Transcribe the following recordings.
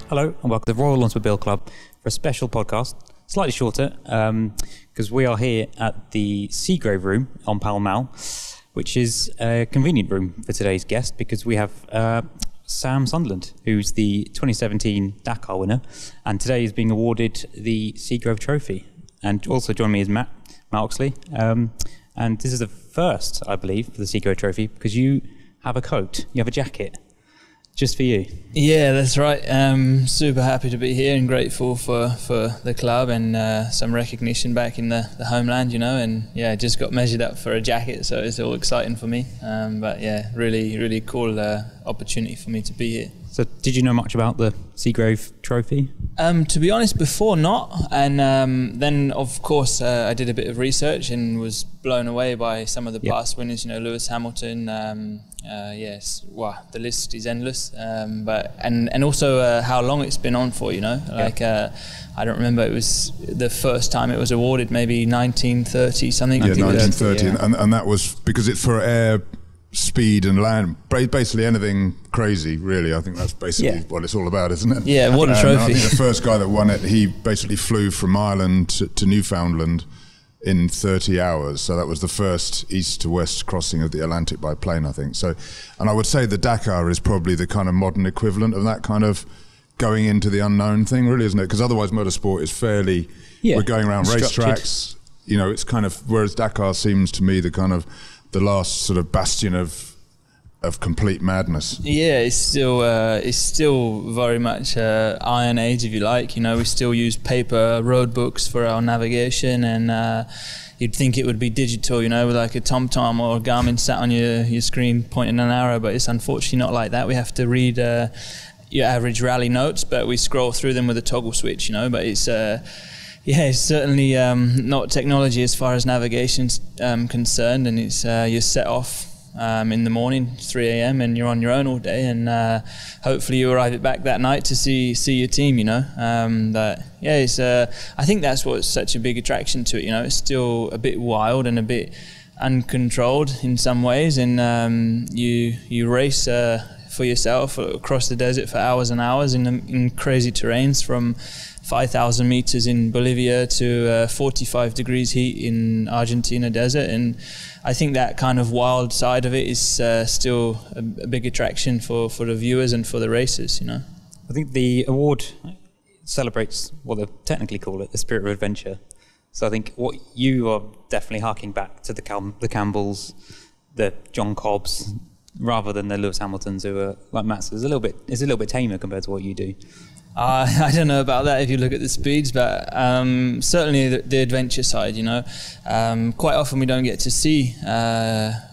Hello and welcome to the Royal Lonsmobile Club for a special podcast, slightly shorter, because we are here at the Segrave room on Pall Mall, which is a convenient room for today's guest because we have Sam Sunderland, who's the 2017 Dakar winner, and today is being awarded the Segrave Trophy. And also joining me is Matt Oxley, and this is the first, I believe, for the Segrave Trophy because you have a coat, you have a jacket. Just for you. Yeah, that's right. Super happy to be here and grateful for the club and some recognition back in the homeland, you know, and yeah, just got measured up for a jacket, so it's all exciting for me. But yeah, really cool opportunity for me to be here. So did you know much about the Segrave Trophy? To be honest, before not, and then of course I did a bit of research and was blown away by some of the past winners, you know, Lewis Hamilton, yes, wow, the list is endless, but and also how long it's been on for, you know, like I don't remember, it was the first time it was awarded maybe 1930 something. Yeah, 1930, and that was because it's for air, speed and land, basically anything crazy, really. I think that's basically what it's all about, isn't it? Yeah, what a trophy. I think the first guy that won it, he basically flew from Ireland to Newfoundland in 30 hours. So that was the first east to west crossing of the Atlantic by plane, I think. So, and I would say the Dakar is probably the kind of modern equivalent of that kind of going into the unknown thing, really, isn't it? Because otherwise motorsport is fairly, we're going around racetracks, you know, it's kind of, whereas Dakar seems to me the kind of the last sort of bastion of complete madness. Yeah, it's still very much Iron Age, if you like. You know, we still use paper road books for our navigation, and you'd think it would be digital, you know, with like a TomTom or a Garmin sat on your screen pointing an arrow, but it's unfortunately not like that. We have to read your average rally notes, but we scroll through them with a toggle switch, you know, but it's yeah, it's certainly not technology as far as navigation's concerned, and it's you're set off in the morning, 3 a.m, and you're on your own all day, and hopefully you arrive back that night to see your team, you know. But yeah, it's I think that's what's such a big attraction to it, you know. It's still a bit wild and a bit uncontrolled in some ways, and you race for yourself across the desert for hours and hours in crazy terrains, from 5,000 meters in Bolivia to 45 degrees heat in Argentina desert, and I think that kind of wild side of it is still a big attraction for the viewers and for the racers, you know. I think the award celebrates what they technically call it, the spirit of adventure. So I think what you are definitely harking back to the Campbells, the John Cobbs, rather than the Lewis Hamiltons, who are like Matt's. It's a little bit tamer compared to what you do. I don't know about that if you look at the speeds, but certainly the adventure side, you know. Quite often we don't get to see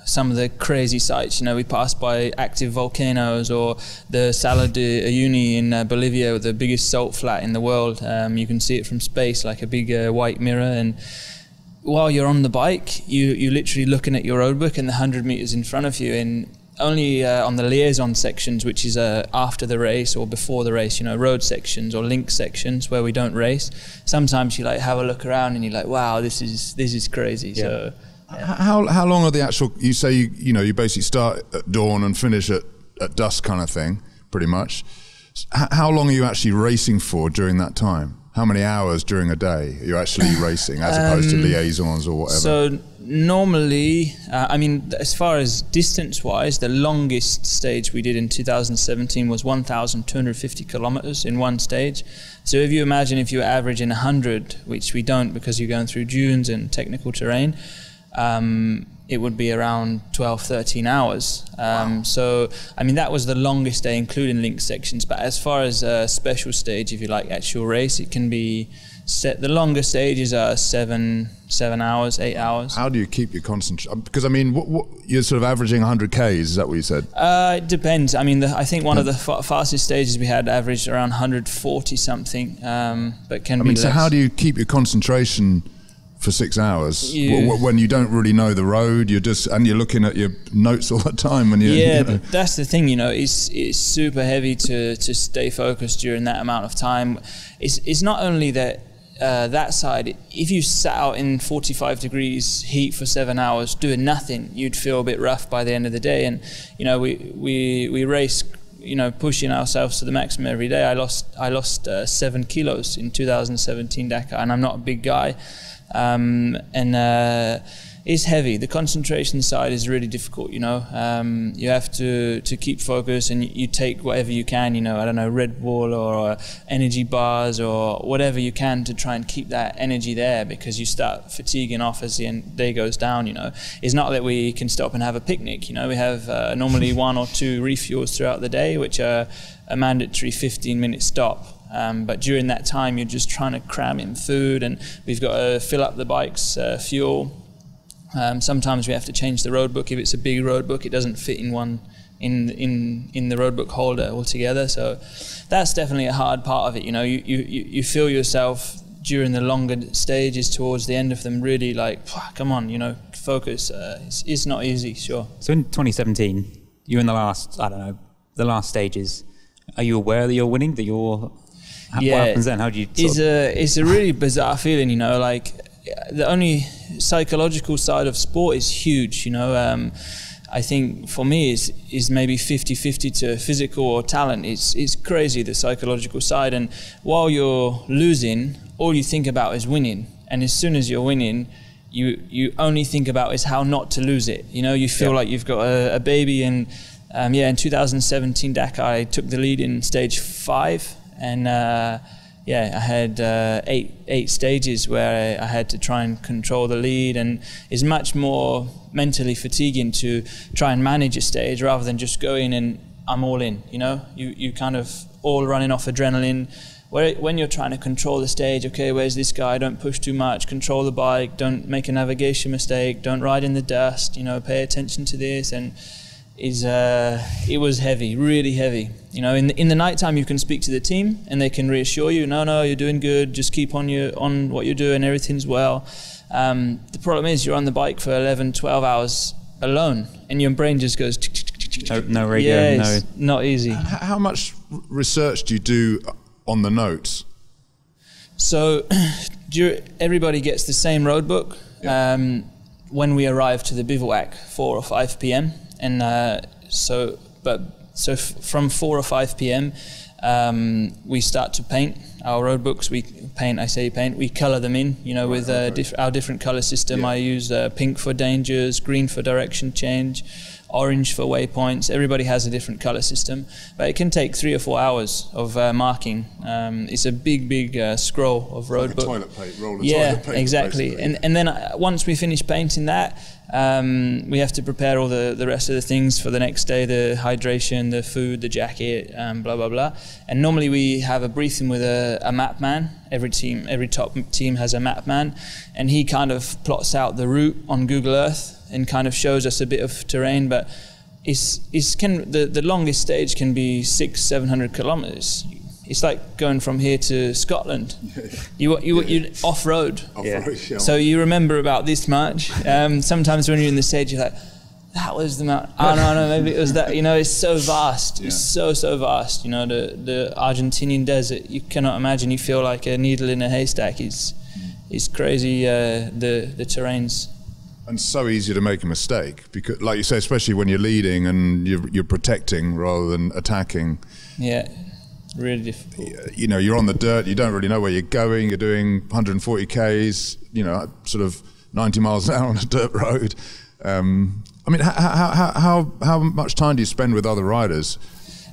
some of the crazy sights, you know. We pass by active volcanoes or the Salar de Uyuni in Bolivia, the biggest salt flat in the world. You can see it from space like a big white mirror, and while you're on the bike, you're literally looking at your road book and the 100 meters in front of you, and only on the liaison sections, which is after the race or before the race, you know, road sections or link sections where we don't race. Sometimes you like have a look around and you're like, wow, this is crazy. Yeah. So yeah. How long are the actual? You say you basically start at dawn and finish at dusk, kind of thing, pretty much. How long are you actually racing for during that time? How many hours during a day are you actually racing, as opposed to liaisons or whatever? So normally, I mean, as far as distance-wise, the longest stage we did in 2017 was 1,250 kilometers in one stage. So if you imagine if you were averaging 100, which we don't because you're going through dunes and technical terrain, it would be around 12, 13 hours. Wow. So, I mean, that was the longest day, including link sections. But as far as a special stage, if you like, actual race, it can be set. The longest stages are 7 hours, 8 hours. How do you keep your concentration? Because, I mean, what you're sort of averaging 100 Ks, is that what you said? It depends. I mean, I think one of the fastest stages we had averaged around 140 something, but can be less. So how do you keep your concentration for 6 hours when you don't really know the road? You're looking at your notes all the time when you know. That's the thing, you know. It's super heavy to stay focused during that amount of time. It's not only that that side. If you sat out in 45 degrees heat for 7 hours doing nothing, you'd feel a bit rough by the end of the day. And you know, we race pushing ourselves to the maximum every day. I lost 7 kilos in 2017 Dakar, and I'm not a big guy, it's heavy. The concentration side is really difficult. You have to keep focus, and you take whatever you can. I don't know, Red Bull or energy bars or whatever you can to try and keep that energy there, because you start fatiguing off as the day goes down. It's not that we can stop and have a picnic. We have normally 1 or 2 refuels throughout the day, which are a mandatory 15-minute stop. But during that time, you're just trying to cram in food, and we've got to fill up the bike's fuel. Sometimes we have to change the road book. If it's a big road book, it doesn't fit in the road book holder altogether. So that's definitely a hard part of it. You feel yourself during the longer stages towards the end of them really like, come on, focus. It's not easy, sure. So in 2017, you're in the last stages. Are you aware that you're winning? What happens then? How do you? It's a really bizarre feeling, the only psychological side of sport is huge. I think for me is maybe 50-50 to physical or talent. It's crazy, the psychological side. And while you're losing, all you think about is winning. And as soon as you're winning, you only think about is how not to lose it. You feel like you've got a baby. And in 2017 Dakar, I took the lead in stage 5, and I had 8 stages where I had to try and control the lead, and it's much more mentally fatiguing to try and manage a stage rather than just go in and I'm all in. You kind of all running off adrenaline. When you're trying to control the stage, okay, where's this guy? Don't push too much. Control the bike. Don't make a navigation mistake. Don't ride in the dust. Pay attention to this. And it was heavy, really heavy. In the nighttime you can speak to the team and they can reassure you, no, you're doing good, just keep on what you're doing, everything's well. The problem is you're on the bike for 11, 12 hours alone, and your brain just goes no radio. It's not easy. How much research do you do on the notes? So everybody gets the same road book. When we arrive to the bivouac, 4 or 5 p.m. And so from 4 or 5 p.m. We start to paint our road books. We colour them in, with our different colour system. Yeah. I use pink for dangers, green for direction change, orange for waypoints. Everybody has a different colour system, but it can take 3 or 4 hours of marking. It's a big scroll of road book. Toilet paper, roll of toilet paper. Exactly. Basically. And then once we finish painting that, we have to prepare all the rest of the things for the next day: the hydration, the food, the jacket, blah blah blah. And normally we have a briefing with a map man. Every top team has a map man, and he kind of plots out the route on Google Earth and kind of shows us a bit of terrain. But the longest stage can be 600-700 kilometers. It's like going from here to Scotland. You off-road. Yeah. So you remember about this much. Sometimes when you're in the stage, you're like, that was the mountain. Oh, no, maybe it was that. It's so vast. Yeah. It's so vast. The Argentinian desert, you cannot imagine. You feel like a needle in a haystack. It's crazy, the terrains. And so easy to make a mistake, because, like you say, especially when you're leading and you're protecting rather than attacking. Yeah. Really difficult. You're on the dirt, you don't really know where you're going, you're doing 140 Ks, sort of 90 miles an hour on a dirt road. How much time do you spend with other riders?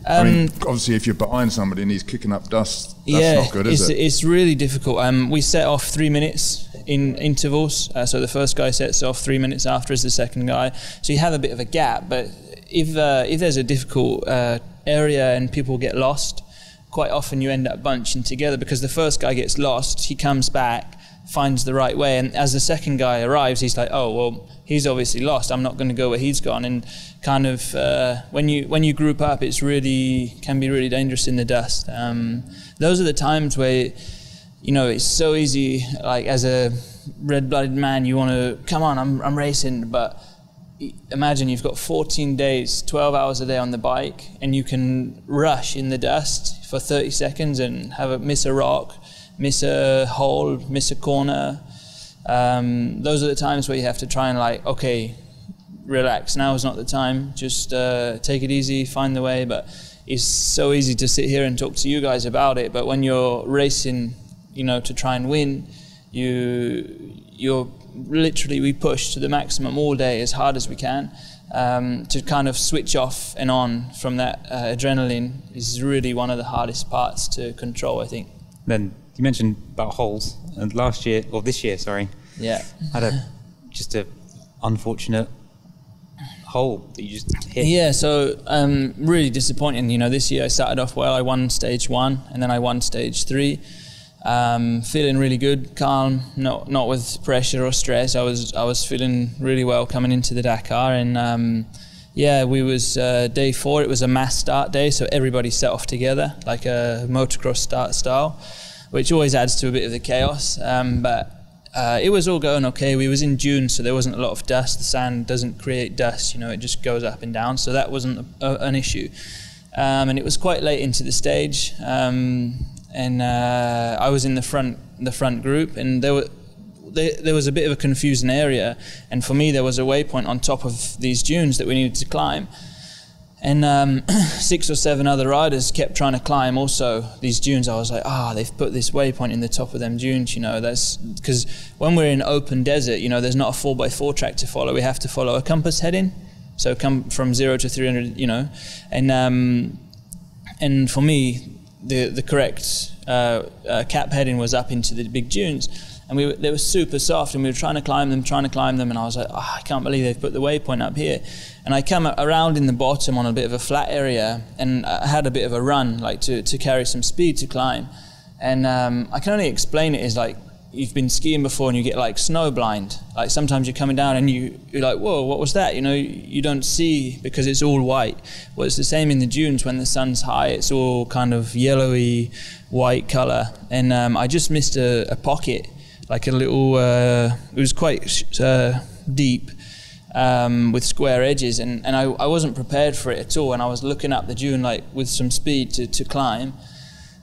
Obviously if you're behind somebody and he's kicking up dust, that's not good, is it? It's really difficult. We set off 3 minutes in intervals, so the first guy sets off 3 minutes after as the second guy. So you have a bit of a gap, but if there's a difficult area and people get lost, quite often you end up bunching together, because the first guy gets lost, he comes back, finds the right way, and as the second guy arrives, he's like, oh, well, he's obviously lost, I'm not going to go where he's gone. And kind of when you group up, can be really dangerous in the dust. Those are the times where it's so easy, like as a red-blooded man, you want to, come on, I'm racing, but imagine you've got 14 days, 12 hours a day on the bike, and you can rush in the dust for 30 seconds and miss a rock, miss a hole, miss a corner. Those are the times where you have to try and okay, relax. Now is not the time. Just take it easy, find the way. But it's so easy to sit here and talk to you guys about it, but when you're racing, you know, to try and win, you're literally, we push to the maximum all day as hard as we can. To kind of switch off and on from that adrenaline is really one of the hardest parts to control, I think. Then you mentioned about holes, and this year, yeah, had just a unfortunate hole that you just hit. Yeah, so really disappointing. You know, this year I started off well. I won stage 1 and then I won stage 3. Feeling really good, calm, not with pressure or stress. I was feeling really well coming into the Dakar, and we was day 4. It was a mass start day, so everybody set off together like a motocross start style, which always adds to a bit of the chaos. But it was all going okay. We was in June, so there wasn't a lot of dust. The sand doesn't create dust, you know, it just goes up and down, so that wasn't an issue. And it was quite late into the stage. And I was in the front group, and there was a bit of a confusing area, and for me there was a waypoint on top of these dunes that we needed to climb, and 6 or 7 other riders kept trying to climb also these dunes. I was like, they've put this waypoint in the top of them dunes, you know, that's because when we're in open desert, you know, there's not a 4x4 track to follow. We have to follow a compass heading, so come from 0 to 300, you know, and for me the correct cap heading was up into the big dunes, and they were super soft, and we were trying to climb them, and I was like, I can't believe they've put the waypoint up here. And I come around in the bottom on a bit of a flat area, and I had a bit of a run, like to carry some speed to climb. And I can only explain it as like, you've been skiing before and you get like snow blind. Like sometimes you're coming down and you're like, whoa, what was that? You know, you don't see because it's all white. Well, it's the same in the dunes when the sun's high. It's all kind of yellowy white color. And I just missed a pocket, like a little, it was quite deep with square edges. And I wasn't prepared for it at all. And I was looking up the dune like with some speed to climb.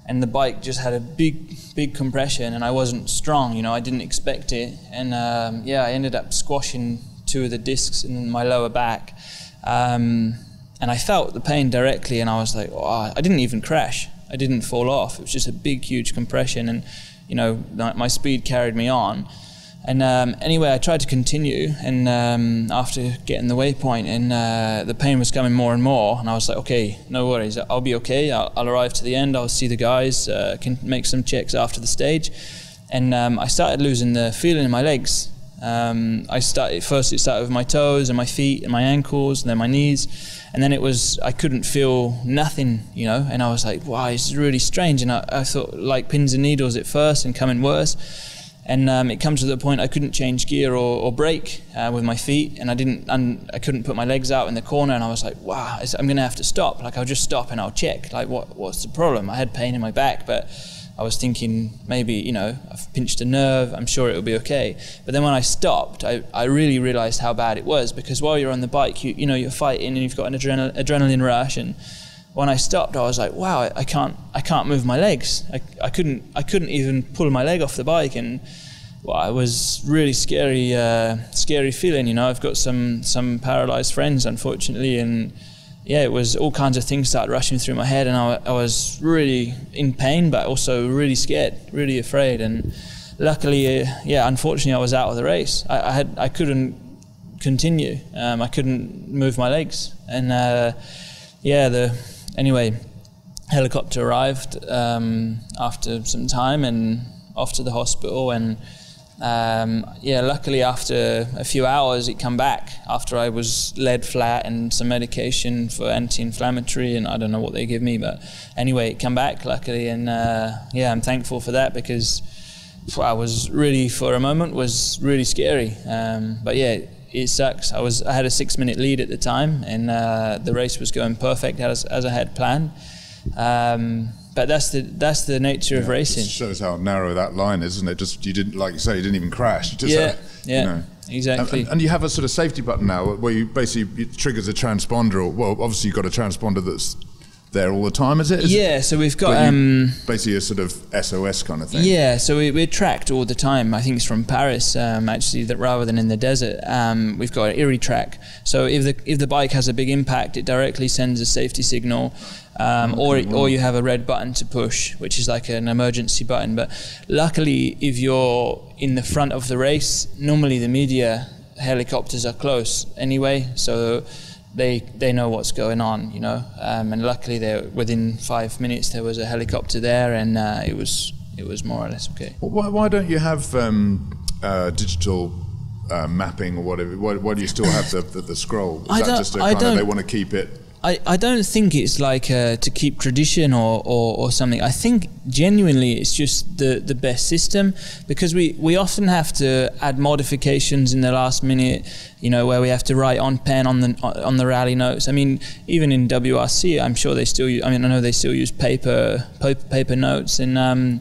And the bike just had a big compression, and I wasn't strong, you know, I didn't expect it. And I ended up squashing 2 of the discs in my lower back. And I felt the pain directly, and I was like, I didn't even crash. I didn't fall off. It was just a big, huge compression, and, you know, my speed carried me on. And anyway, I tried to continue, and after getting the waypoint, and the pain was coming more and more, and I was like, okay, no worries, I'll be okay, I'll arrive to the end, I'll see the guys, can make some checks after the stage. And I started losing the feeling in my legs. First it started with my toes and my feet and my ankles, and then my knees, and then I couldn't feel nothing, you know, and I was like, wow, it's really strange. And I thought like pins and needles at first, and coming worse. And it comes to the point I couldn't change gear or brake with my feet, and I couldn't put my legs out in the corner, and I was like, wow, I'm gonna have to stop. Like, I'll just stop and I'll check, like what's the problem? I had pain in my back, but I was thinking maybe, you know, I've pinched a nerve, I'm sure it'll be okay. But then when I stopped, I really realized how bad it was, because while you're on the bike, you know, you're fighting and you've got an adrenaline rush, and when I stopped, I was like, wow, I can't move my legs. I couldn't even pull my leg off the bike, and well, it was really scary feeling. You know, I've got some paralyzed friends, unfortunately, and yeah, it was all kinds of things started rushing through my head, and I was really in pain, but also really scared, really afraid. And luckily, unfortunately, I was out of the race. I couldn't continue. I couldn't move my legs, and Anyway, helicopter arrived after some time and off to the hospital, and luckily after a few hours it come back after I was laid flat and some medication for anti-inflammatory, and I don't know what they give me, but anyway, it come back luckily, and I'm thankful for that, because I was really, for a moment, was really scary. But yeah, it sucks. I had a 6-minute lead at the time, and the race was going perfect as I had planned. But that's the nature of racing. It shows how narrow that line is, isn't it? Just, you didn't, like you say, you didn't even crash. You just you know. Exactly. And you have a sort of safety button now where you basically, it triggers a transponder, or, well, obviously you've got a transponder there all the time, is it? So we've got basically a sort of SOS kind of thing. Yeah, so we're tracked all the time. I think it's from Paris, actually, that rather than in the desert. We've got an IRI track. So if the bike has a big impact, it directly sends a safety signal, or you have a red button to push, which is like an emergency button. But luckily, if you're in the front of the race, normally the media helicopters are close anyway, so they know what's going on, you know. And luckily, within 5 minutes there was a helicopter there, and it was more or less okay. Why don't you have digital mapping or whatever? Why do you still have the scroll? Is that just a kind of they want to keep it? I don't think it's like to keep tradition or something. I think genuinely it's just the best system, because we often have to add modifications in the last minute, you know, where we have to write on pen on the rally notes. I mean, even in WRC, I'm sure they still use, I know they still use paper notes, and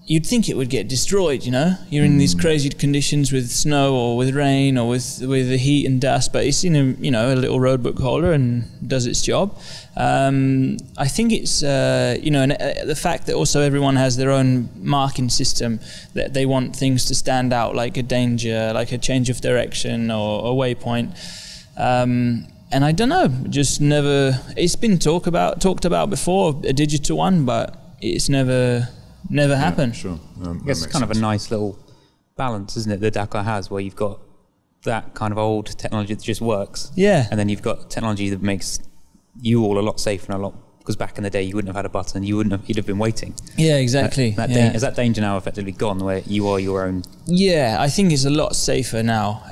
you'd think it would get destroyed, you know. You're in these crazy conditions with snow or with rain or with the heat and dust, but it's in a little roadbook holder and does its job. I think it's and the fact that also everyone has their own marking system, that they want things to stand out, like a danger, like a change of direction or a waypoint. And I don't know, just never. It's been talked about before, a digital one, but it's never happened. Sure. I guess it's kind of a nice little balance, isn't it, that Dakar has, where you've got that kind of old technology that just works. Yeah. And then you've got technology that makes you all a lot safer and a lot, because back in the day you wouldn't have had a button, you'd have been waiting. Yeah, exactly. Is that danger now effectively gone, where you are your own? Yeah, I think it's a lot safer now,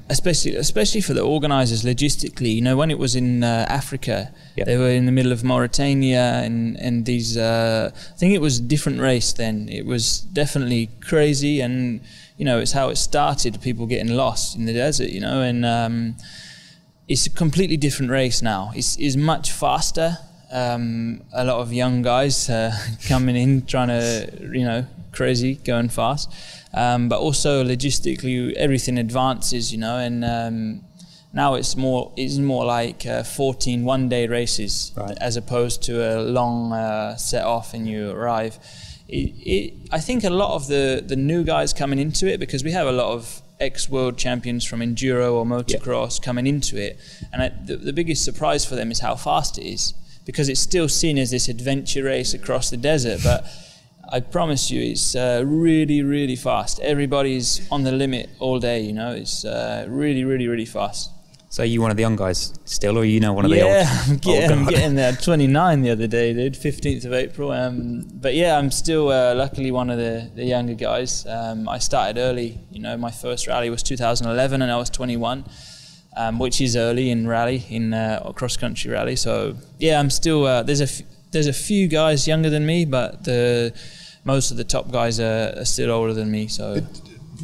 especially for the organisers logistically. You know, when it was in Africa, they were in the middle of Mauritania, and these. I think it was a different race then. It was definitely crazy, and you know, it's how it started. People getting lost in the desert, you know, and it's a completely different race now. It's much faster. A lot of young guys coming in, trying to, crazy, going fast. But also logistically, everything advances, you know, and now it's more like 14 one-day races, right, as opposed to a long set off and you arrive. I think a lot of the new guys coming into it, because we have a lot of ex-world champions from enduro or motocross coming into it, and the biggest surprise for them is how fast it is, because it's still seen as this adventure race across the desert, but I promise you it's really, really fast. Everybody's on the limit all day, you know. It's really, really, really fast. So are you one of the young guys still, or are you now one of the old? Yeah, I'm getting there. 29 the other day, dude, 15th of April. But yeah, I'm still luckily one of the younger guys. I started early, you know. My first rally was 2011 and I was 21. Which is early in rally, in cross-country rally. So yeah, I'm still. There's a few guys younger than me, but most of the top guys are still older than me. So,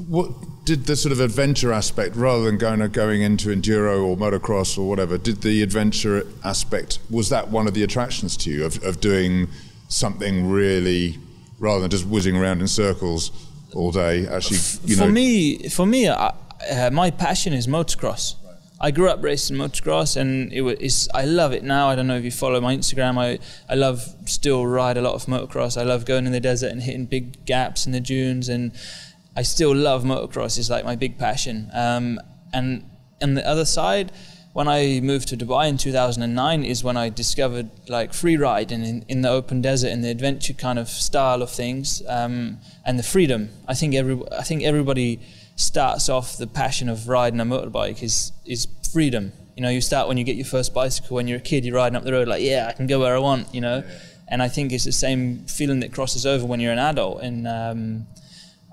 what did the sort of adventure aspect, rather than going into enduro or motocross or whatever? Did the adventure aspect, was that one of the attractions to you of doing something really, rather than just whizzing around in circles all day? Actually, for me, my passion is motocross. I grew up racing motocross, and I love it now. I don't know if you follow my Instagram. I love still ride a lot of motocross. I love going in the desert and hitting big gaps in the dunes, and I still love motocross. It's like my big passion. And on the other side, when I moved to Dubai in 2009, is when I discovered like free riding in the open desert and the adventure kind of style of things, and the freedom. I think everybody starts off the passion of riding a motorbike is freedom. You know, you start when you get your first bicycle. When you're a kid, you're riding up the road like, yeah, I can go where I want, you know. And I think it's the same feeling that crosses over when you're an adult. And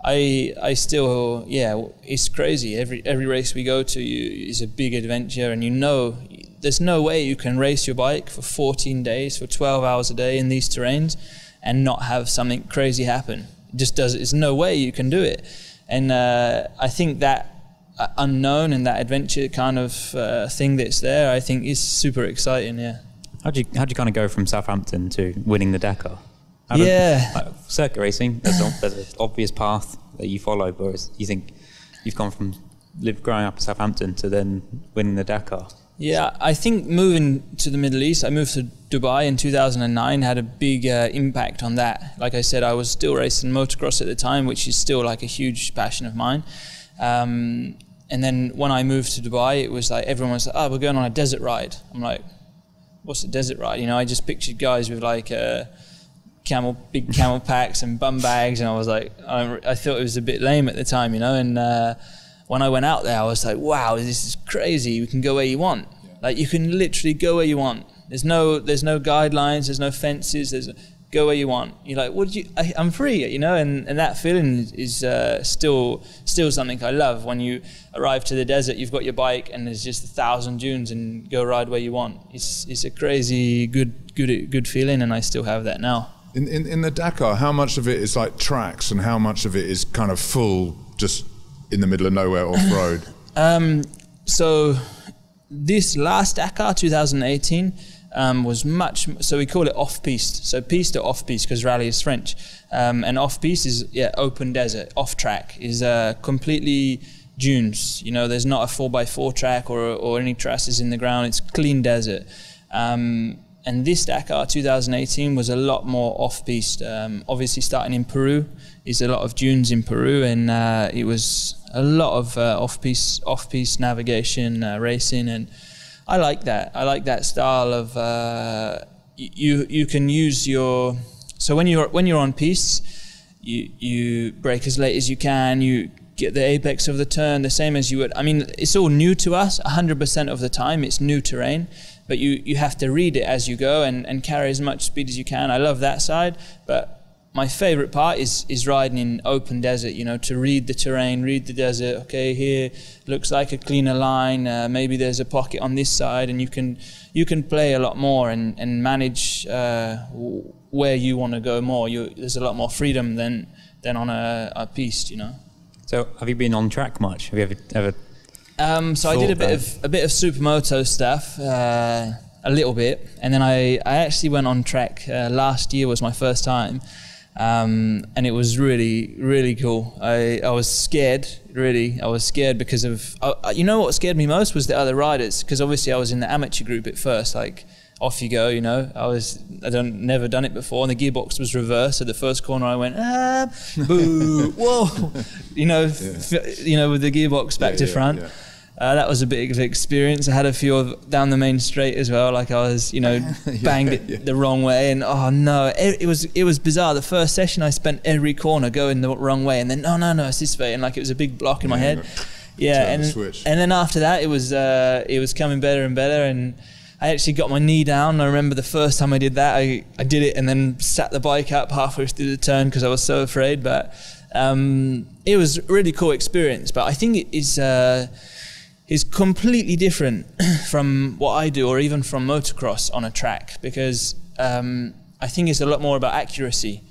I still, it's crazy. Every race we go to is a big adventure, and you know, there's no way you can race your bike for 14 days, for 12 hours a day in these terrains and not have something crazy happen. It just does. There's no way you can do it. And I think that unknown and that adventure kind of thing that's there, I think is super exciting, yeah. How'd you kind of go from Southampton to winning the Dakar? Circuit racing, there's an obvious path that you follow, but you think you've gone from growing up in Southampton to then winning the Dakar? Yeah, I think moving to the Middle East, I moved to Dubai in 2009, had a big impact on that. Like I said, I was still racing motocross at the time, which is still like a huge passion of mine. And then when I moved to Dubai, it was like everyone was like, oh, we're going on a desert ride. I'm like, what's a desert ride? You know, I just pictured guys with like big camel packs and bum bags, and I was like, I thought it was a bit lame at the time, you know. And when I went out there, I was like, wow, this is crazy. You can go where you want. Like, you can literally go where you want. There's no guidelines, there's no fences, go where you want. You're like, I'm free, you know, and that feeling is still something I love. When you arrive to the desert, you've got your bike and there's just 1,000 dunes and go ride where you want. It's a crazy good feeling, and I still have that now. In the Dakar, how much of it is like tracks and how much of it is kind of full, just in the middle of nowhere off-road? So this last Dakar, 2018, was much, so we call it off-piste. So piste or off-piste, because rally is French. And off-piste is, open desert. Off-track is completely dunes. You know, there's not a 4x4 track or any trusses in the ground. It's clean desert. And this Dakar 2018 was a lot more off-piste. Obviously starting in Peru, is a lot of dunes in Peru, and it was a lot of off-piste navigation, racing, and I like that. I like that style of you can use your, so when you're on piste, you brake as late as you can, you get the apex of the turn the same as you would. I mean, it's all new to us. 100% of the time it's new terrain, but you have to read it as you go and carry as much speed as you can. I love that side, but my favorite part is riding in open desert, you know, to read the terrain, read the desert. Okay, here looks like a cleaner line, maybe there's a pocket on this side, and you can play a lot more and manage where you want to go more. There's a lot more freedom than on a piste, you know. So have you been on track much? Have you ever so I did a bit of supermoto stuff, a little bit, and then I actually went on track. Last year was my first time, and it was really, really cool. I was scared, really. I was scared because of, you know what scared me most was the other riders, because obviously I was in the amateur group at first, like, off you go, you know. Never done it before, and the gearbox was reversed. So the first corner I went, boo, whoa, you know, with the gearbox back to front. Yeah. That was a bit of an experience. I had a few down the main straight as well. Like I was, you know, banged it the wrong way, and oh no, it was bizarre. The first session I spent every corner going the wrong way, and then no, it's this way, and like it was a big block in my head. Yeah, and then after that it was coming better and better, and I actually got my knee down. I remember the first time I did that, I did it and then sat the bike up halfway through the turn because I was so afraid. But it was a really cool experience. But I think it is completely different from what I do, or even from motocross on a track, because I think it's a lot more about accuracy.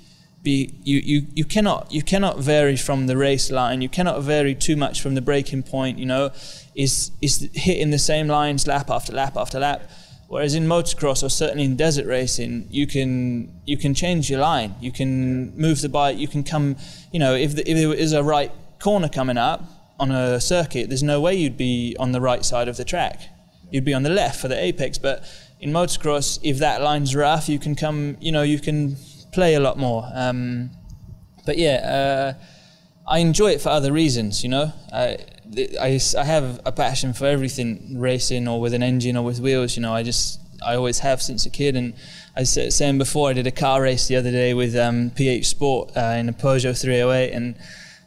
You cannot vary from the race line. You cannot vary too much from the braking point. You know, is hitting the same lines lap after lap after lap. Whereas in motocross, or certainly in desert racing, you can change your line. You can move the bike. You can come. You know, if there is a right corner coming up on a circuit, there's no way you'd be on the right side of the track. You'd be on the left for the apex. But in motocross, if that line's rough, you can come. You know, you can play a lot more. But yeah, I enjoy it for other reasons. You know, I have a passion for everything racing, or with an engine or with wheels. You know, I always have since a kid. And I was saying before, I did a car race the other day with PH Sport in a Peugeot 308, and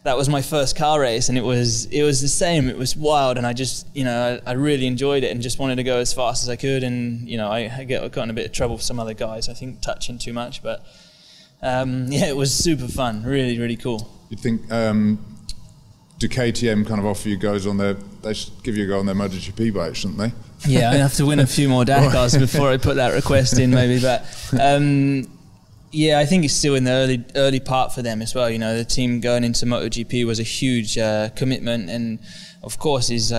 that was my first car race, and it was the same. It was wild, and I just, you know, I really enjoyed it and just wanted to go as fast as I could. And you know, I got in a bit of trouble with some other guys, I think, touching too much. But yeah, it was super fun, really, really cool. You'd think, do KTM kind of offer you guys on their, they should give you a go on their MotoGP bike, shouldn't they? Yeah, I have to win a few more Dakars before I put that request in, maybe. But yeah, I think it's still in the early part for them as well. You know, the team going into MotoGP was a huge commitment, and of course is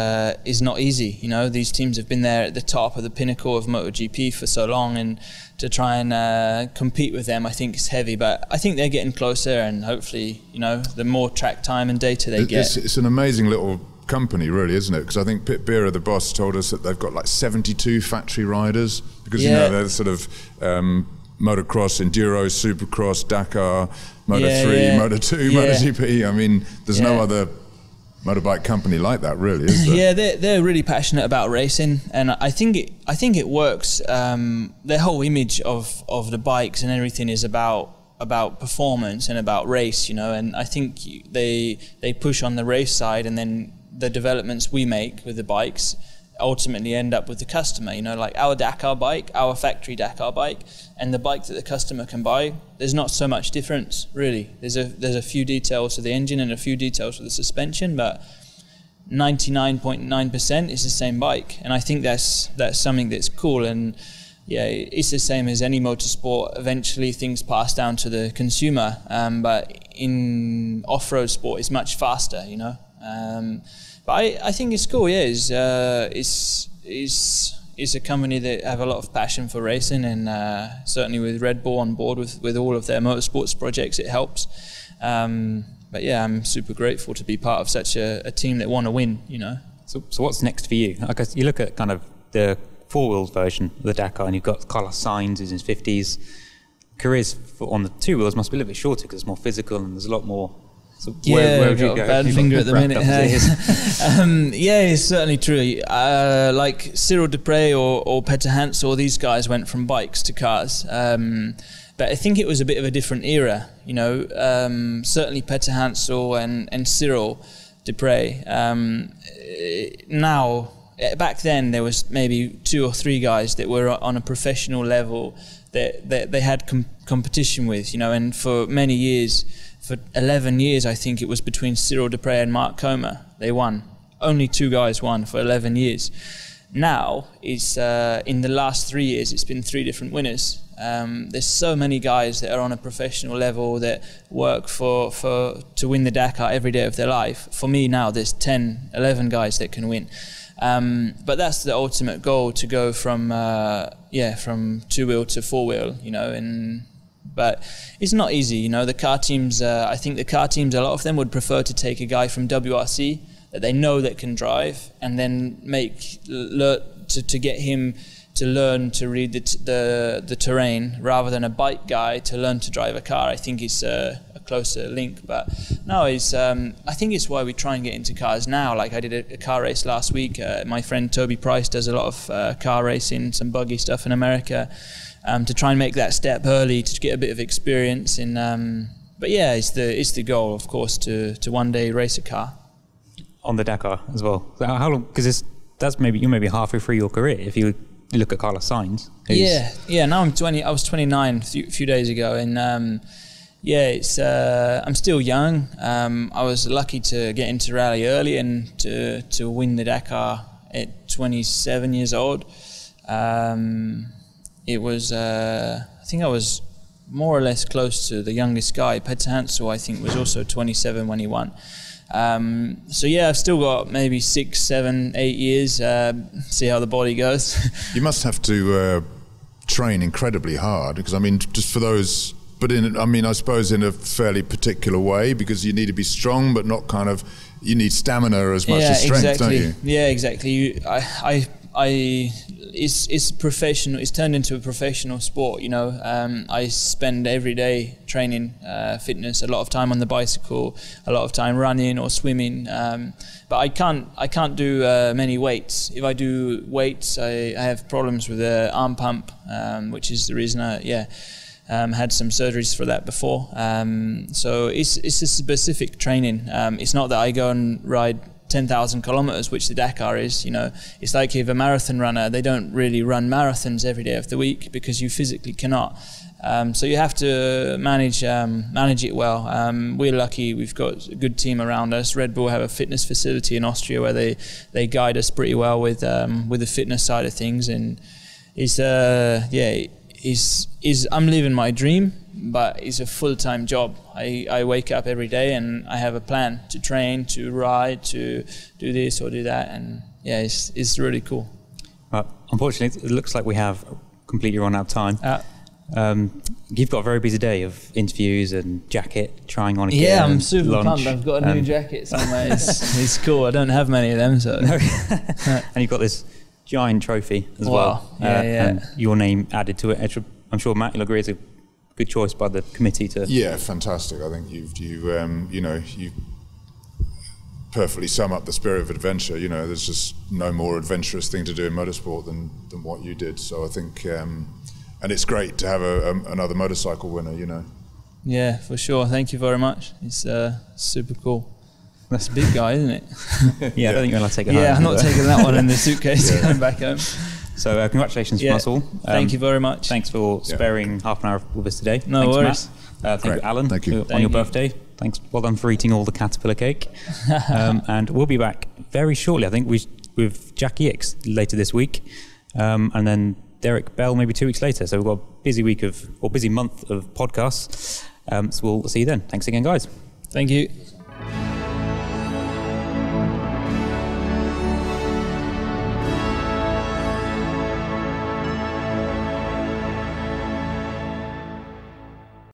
not easy. You know, these teams have been there at the top of the pinnacle of MotoGP for so long, and to try and compete with them, I think is heavy. But I think they're getting closer, and hopefully, you know, the more track time and data they get. It's an amazing little company, really, isn't it? Because I think Pit Beera, the boss, told us that they've got like 72 factory riders, because you know they're sort of motocross, enduro, supercross, Dakar, Moto 3, Moto 2, MotoGP. I mean, there's no other motorbike company like that, really, is there? Yeah, they're really passionate about racing, and I think it works. Their whole image of the bikes and everything is about performance and about race, you know. And I think they push on the race side, and then the developments we make with the bikes ultimately end up with the customer, you know. Like our Dakar bike, our factory Dakar bike, and the bike that the customer can buy, there's not so much difference, really. There's a few details to the engine and a few details to the suspension, but 99.9% is the same bike. And I think that's something that's cool. And yeah, it's the same as any motorsport. Eventually things pass down to the consumer, but in off-road sport it's much faster, you know. But I think it's cool. Yeah, it's a company that have a lot of passion for racing, and certainly with Red Bull on board with all of their motorsports projects, it helps. But yeah, I'm super grateful to be part of such a team that want to win, you know. So what's next for you? I guess you look at kind of the four-wheels version of the Dakar, and you've got Carlos Sainz, who's in his 50s. Careers on the two wheels must be a little bit shorter because it's more physical and there's a lot more. So where would you go? Bad finger at the minute. Yeah, it's certainly true. Like Cyril Dupre or Peter Hansel, these guys went from bikes to cars. But I think it was a bit of a different era, you know. Certainly Peter Hansel and Cyril Dupre. Now, back then there was maybe 2 or 3 guys that were on a professional level that they had competition with, you know. And for many years, for 11 years, I think it was between Cyril Dupre and Mark Comer. They won. Only 2 guys won for 11 years. Now, it's in the last 3 years, it's been 3 different winners. There's so many guys that are on a professional level that work to win the Dakar every day of their life. For me now, there's 10, 11 guys that can win. But that's the ultimate goal, to go from 2-wheel to 4-wheel, you know. But it's not easy, you know. The car teams, I think the car teams, a lot of them would prefer to take a guy from WRC that they know that can drive, and then to get him to learn to read the terrain, rather than a bike guy to learn to drive a car. I think it's a closer link. But no, I think it's why we try and get into cars now. Like I did a car race last week. My friend Toby Price does a lot of car racing, some buggy stuff in America, to try and make that step early to get a bit of experience. But yeah, it's the goal, of course, to one day race a car on the Dakar as well. So how long? Because that's maybe you're maybe halfway through your career if you look at Carlos Sainz. Yeah. Now I'm 20. I was 29 a few days ago, and I'm still young. I was lucky to get into rally early and to win the Dakar at 27 years old. It was I think I was more or less close to the youngest guy. Peter Hansel, I think, was also 27 when he won. So yeah, I've still got maybe 6, 7, 8 years. See how the body goes. You must have to train incredibly hard, because I mean, just for those. But I suppose in a fairly particular way, because you need to be strong, but not kind of. You need stamina as much as strength, exactly. don't you? Yeah, exactly. It's professional. It's turned into a professional sport. You know, I spend every day training fitness. A lot of time on the bicycle, a lot of time running or swimming. But I can't do many weights. If I do weights, I have problems with the arm pump, which is the reason had some surgeries for that before. So it's a specific training. It's not that I go and ride 10,000 kilometers, which the Dakar is. You know, it's like if a marathon runner, they don't really run marathons every day of the week because you physically cannot. So you have to manage it well. We're lucky; we've got a good team around us. Red Bull have a fitness facility in Austria where they guide us pretty well with the fitness side of things, and I'm living my dream, but it's a full-time job. I wake up every day and I have a plan to train, to ride, to do this or do that, and yeah, it's really cool. Unfortunately, it looks like we have completely run out of time. You've got a very busy day of interviews and jacket, trying on a gear. Yeah, I'm super lunch, pumped. I've got a new jacket somewhere. It's cool. I don't have many of them, so. And you've got this giant trophy as well. Yeah. And your name added to it. I'm sure Matt, you'll agree it's a good choice by the committee to. Yeah, fantastic. I think you perfectly sum up the spirit of adventure. You know, there's just no more adventurous thing to do in motorsport than what you did. So I think, and it's great to have another motorcycle winner. You know. Yeah, for sure. Thank you very much. It's super cool. That's a big guy, isn't it? Yeah, I don't think you're allowed to take it home. Yeah, I'm not taking that one in the suitcase going back home. So congratulations from us all. Thank you very much. Thanks for sparing half an hour with us today. No Thanks, worries. Matt. Thank you, Alan. Thank you. On your birthday. Thanks. Well done for eating all the caterpillar cake. And we'll be back very shortly. I think with Jackie X later this week, and then Derek Bell maybe 2 weeks later. So we've got a busy month of podcasts. So we'll see you then. Thanks again, guys. Thank you.